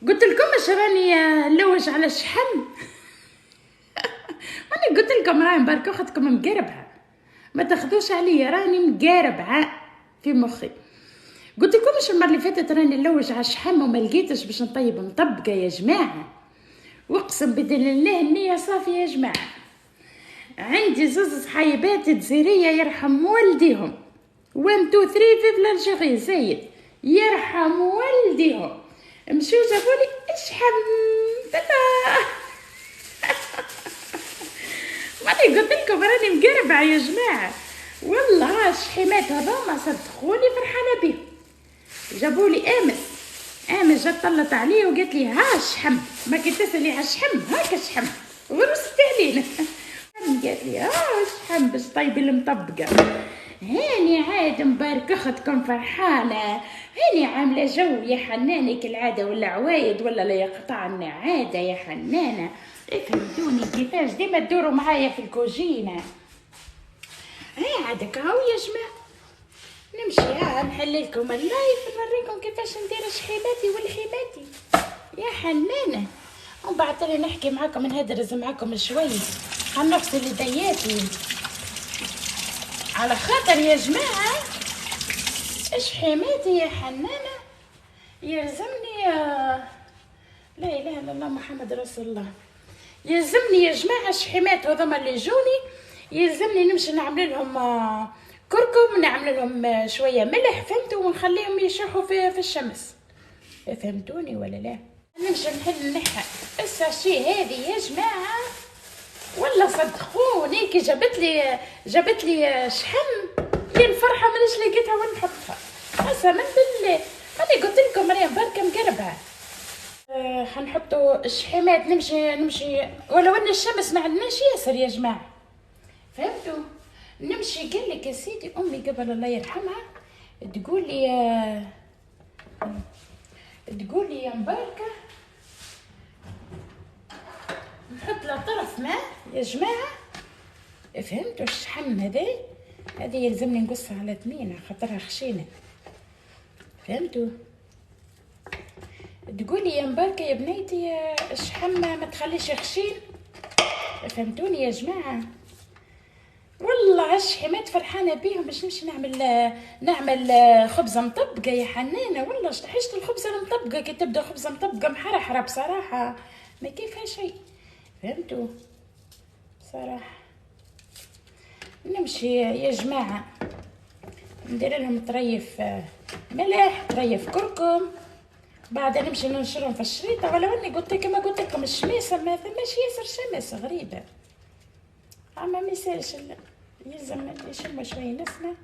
قلت لكم اش راني نلوج على الشحم. انا قلت لكم راني برك اختكم مقربعه، ما تاخذوش عليا، راني مقربعه في مخي. قلت لكم اش المره اللي فاتت راني نلوج على الشحم وما لقيتش باش نطيب مطبقه يا جماعه، واقسم بدين الله النيه صافيه يا جماعه. عندي زوز صحيبات جزيريه يرحم والديهم، 1 2 3 في الجيري زايد يرحم والديهم، مشيو جابولي اشحم بلا. ماني قلت لكم راني مقربعه يا جماعه، والله الشحيمات هذوما صدقوني فرحانه بيهم. جابولي امس جات طلت عليه وقالت لي ها الشحم، ما كنت تسالي على الشحم هاك الشحم ورست علينا. قالت لي ها الشحم باش طيبي المطبقه. هاني عاد مبارك اختكم فرحانه، هاني عامله جو يا حنانه كالعاده، ولا عوايد ولا لا يقطعنا عاده يا حنانه. فهمتوني كيفاش ديما تدوروا معايا في الكوجينه. عادك هاو يا جماعه، نمشي نحل لكم اللايف نوريكم كيفاش ندير شحيماتي والحيماتي يا حنانه، ومن بعد تاني نحكي معاكم نهدرز معاكم شوي، حنغسل يدياتي على خاطر يا جماعه شحيماتي يا حنانه يلزمني. لا اله الا الله محمد رسول الله. يلزمني يا جماعه الشحيمات هذوما اللي جوني، يلزمني نمشي نعمل لهم كركم، نعمل لهم شويه ملح فهمتوا، ونخليهم يشحوا في الشمس. فهمتوني ولا لا؟ نمشي نحل نحى الساشي هذه يا جماعه، ولا صدقوني كي جابت لي شحم يا الفرحه منش لقيتها وين نحطها. قسما بالله انا قلت لكم مريم بركه مقربه. حنحطوا الشحيمات، نمشي ولو ان الشمس ما عندناش ياسر يا جماعه، فهمتوا؟ نمشي. قال لك يا سيدي امي قبل الله يرحمها تقول لي يا مباركه نحط له طرف ماء يا جماعه، فهمتوا؟ الشحم هذه يلزمني نقصها على ثمينه خاطرها خشينه، فهمتوا؟ تقولي يا مباركه يا بنيتي الشحم ما تخليش خشين، فهمتوني يا جماعه؟ والله الشحيمات فرحانه بيهم باش نمشي نعمل خبزه مطبقه يا حنانه. والله حشت الخبزه المطبقه كي تبدا خبزه مطبقه محرحره بصراحه ما كيفها شيء، فهمتوا؟ صراحه نمشي يا جماعه ندير لهم طريف ملح طريف كركم، بعد نمشي ننشرهم في الشريطه. ولو اني قلت لكم الشميسه ما ثماش ياسر شمس غريبه، اما ما يسالش يلزم يشم شويه نسمه.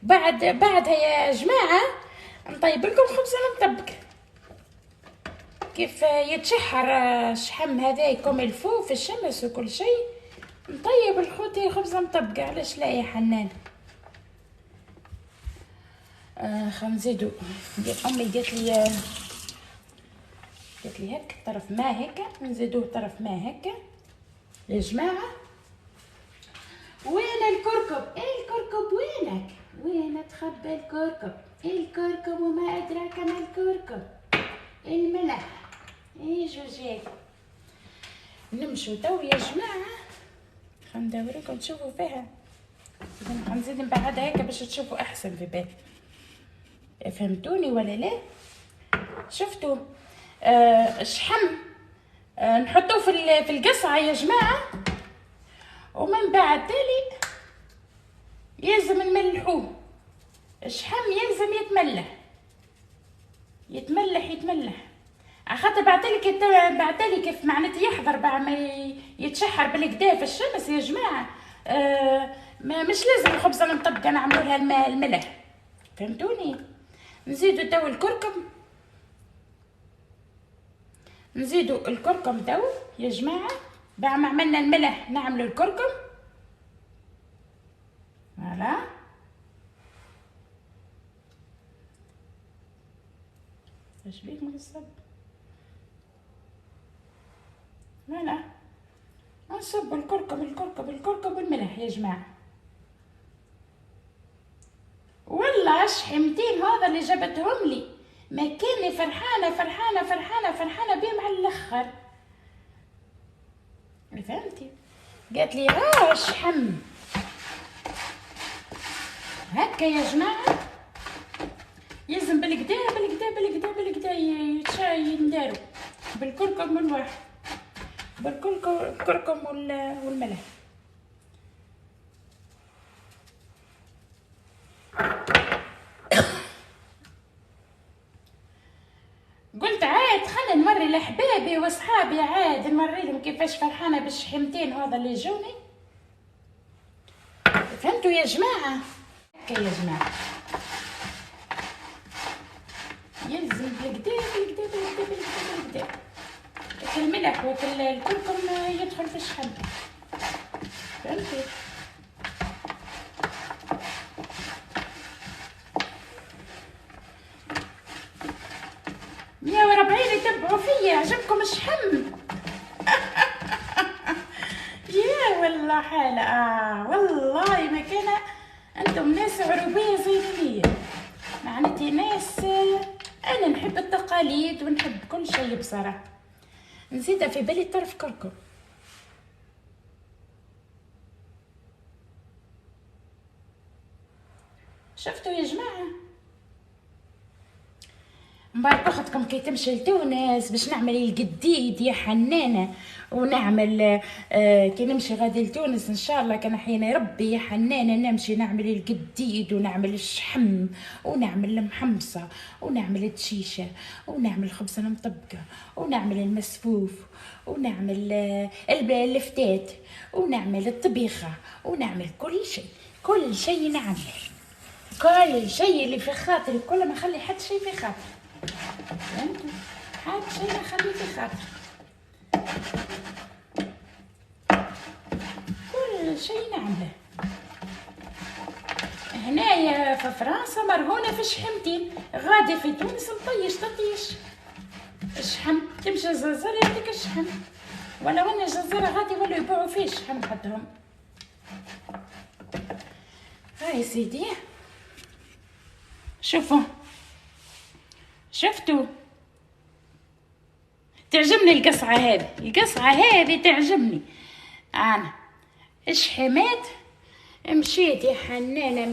بعدها يا جماعه نطيب لكم خبزه المطبق كيف يتشحر الشحم هذاكم الفو في الشمس وكل شيء، نطيب الخوتي خبزه مطبقه علاش لا يا حنان. نزيدو امي قالت لي هيك طرف ما هيك، نزيدوه طرف ما هيك يا جماعه. وين الكركب؟ الكركب وينك؟ وين تخبى الكركب؟ الكركب وما ادراك ما الكركب، الملح جوجات. نمشوا تو يا جماعه ندوريكم تشوفوا فيها، نزيد نبعدها هيك باش تشوفوا احسن في بالي، فهمتوني ولا لا؟ شفتوا الشحم نحطوه في القصعه يا جماعه، ومن بعد تالي يلزم نملحوه. الشحم يلزم يتملح خاطر بعتلي كيف معناتها يحضر بعد ما يتشحر بالكدا في الشمس يا جماعه. مش لازم الخبزه المطبقه نعملوا لها الملح، فهمتوني؟ نزيدوا تو الكركم تو يا جماعه، بعد ما عملنا الملح نعملوا الكركم. فوالا ايش بيك نصب؟ فوالا نصب الكركم والملح يا جماعه. والله شحمتين هذا اللي جابتهم لي ما كاني فرحانه فرحانه فرحانه فرحانه بيه مع الاخر، فهمتي؟ قالت لي شحم هكا يا جماعه، يلزم بالكدا بالكدا بالكدا بالكدا يندارو بالكركم والواحد، بالكركم والملح. قلت عاد خلينا نوري لحبابي واصحابي، عاد نوري لهم كيفاش فرحانه بالشحمتين هذا اللي جوني. فهمتوا يا جماعه؟ هكا يا جماعه يلزم بالكدا بالكدا بالكدا بالكدا بالكدا، الملح والكركم يدخل في الشحم، فهمتوا؟ 140 يتبعوا فيا، عجبكم الشحم؟ يا والله حالة والله ما كان. انتم ناس عروبية زي هي، معناتي ناس انا نحب التقاليد ونحب كل شيء بصراحة. نزيدها في بالي طرف كركم. شفتوا يا جماعة؟ مبارك اختكم كي تمشي لتونس باش نعمل الجديد يا حنانه، ونعمل كي نمشي غادي لتونس ان شاء الله كان حين ربي يا حنانه، نمشي نعمل الجديد ونعمل الشحم ونعمل المحمصه ونعمل الدشيشه ونعمل الخبزه المطبقه ونعمل المسفوف ونعمل الفتات ونعمل الطبيخه ونعمل كل شيء نعمل كل شيء اللي في خاطري، كل ما اخلي حد شيء في خاطري، فهمتوا؟ حد شيء اخليه في خاطري، كل شيء نعمله. هنايا في فرنسا مرهونه في شحمتين، غادي في تونس نطيش تطيش الشحم، تمشي الزنزره يعطيك الشحم، ولا وانا الجزيره غادي ولا يبيعوا فيه الشحم حدهم. هاي سيدي شفتوا تعجبني القصعة هذه تعجبني انا. الشحمات مشيت يا حنانة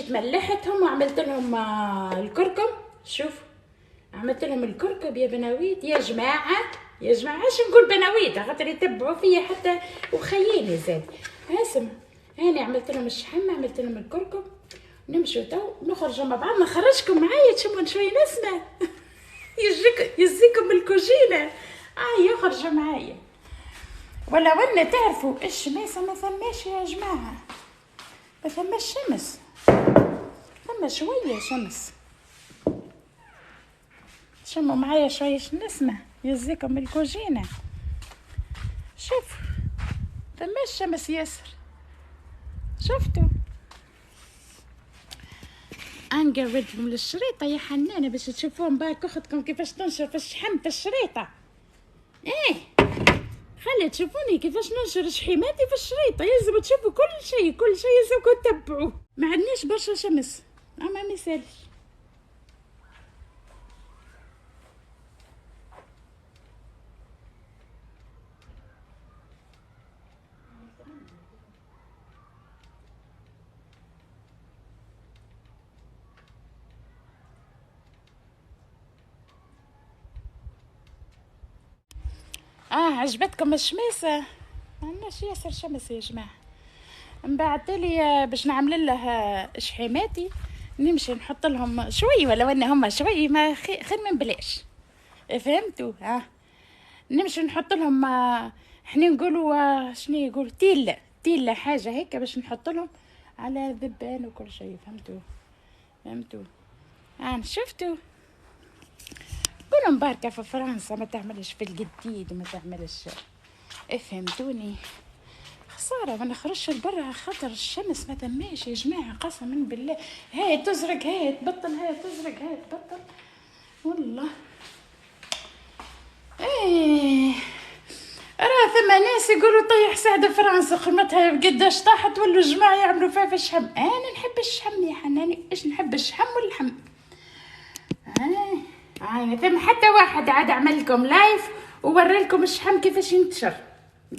ملحتهم وعملت لهم الكركم. شوف عملت لهم الكركم يا بناويت يا جماعة اش نقول بناويت خاطر يتبعوا فيا حتى وخييني زاد. اسمع هاني عملت لهم الشحم، عملت لهم الكركم، نمشوا تو نخرجوا مع بعض، نخرجكم معايا تشموا شويه نسمه. يزيكم الكوجينه يخرجوا معايا. ولا تعرفوا الشماسه ما ثماش يا جماعه، ما ثماش شمس، ثم شويه شمس. شموا معايا شويه نسمه يزيكم الكوجينه. شوف ثماش شمس ياسر، شفتوا؟ نقرب لكم الشريطه يا حنانه باش تشوفوا مبارك اختكم كيفاش تنشر في الشحم في الشريطه. خلي تشوفوني كيفاش ننشر شحيماتي في الشريطه، يلزم تشوفوا كل شيء يلزمكم تتبعوه. ما عندناش برشا شمس ما يسالش. عجبتكم الشماسة؟ معناش ياسر شمس يا جماعة. من بعد لي باش نعمل له شحيماتي نمشي نحط لهم شوي، ولا وين هما شوي ما خير من بلاش، فهمتوا؟ نمشي نحط لهم احنا نقولوا شنو يقول تيلة حاجة هيك باش نحط لهم على ذبان وكل شيء، فهمتوا؟ شفتوا؟ قولوا مباركة في فرنسا ما تعملش في الجديد وما تعملش، فهمتوني؟ خسارة ما نخرجش لبرا خاطر الشمس ما تماش يا جماعة، قسما بالله. هاي تزرق هاي تبطل، هاي تزرق هاي تبطل، والله. راه ثم ناس يقولوا طيح سعد فرنسا قيمتها قداش طاحت، ولا الجماعة يعملوا فيها في الشحم. انا نحب الشحم يا حناني، ايش نحب الشحم واللحم. ثم حتى واحد عاد عمل لكم لايف وورى لكم الشحم كيفاش ينتشر،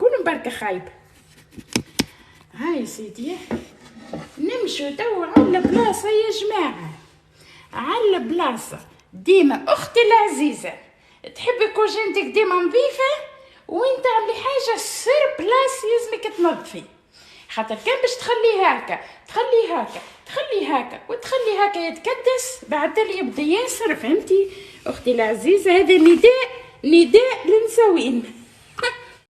قولوا مباركة خايب. هاي سيدي نمشوا تو على بلاصة يا جماعة، على بلاصة ديما اختي العزيزة تحبي كوجينتك ديما نظيفة، وين تعملي حاجة سير بلاس يلزمك تنظفي، خاطر كان باش تخليه هكا تخلي هكا وتخلي هكا يتكدس بعد تالي يبدا ياسر. فهمتي اختي العزيزة؟ هذا نداء للنساوين.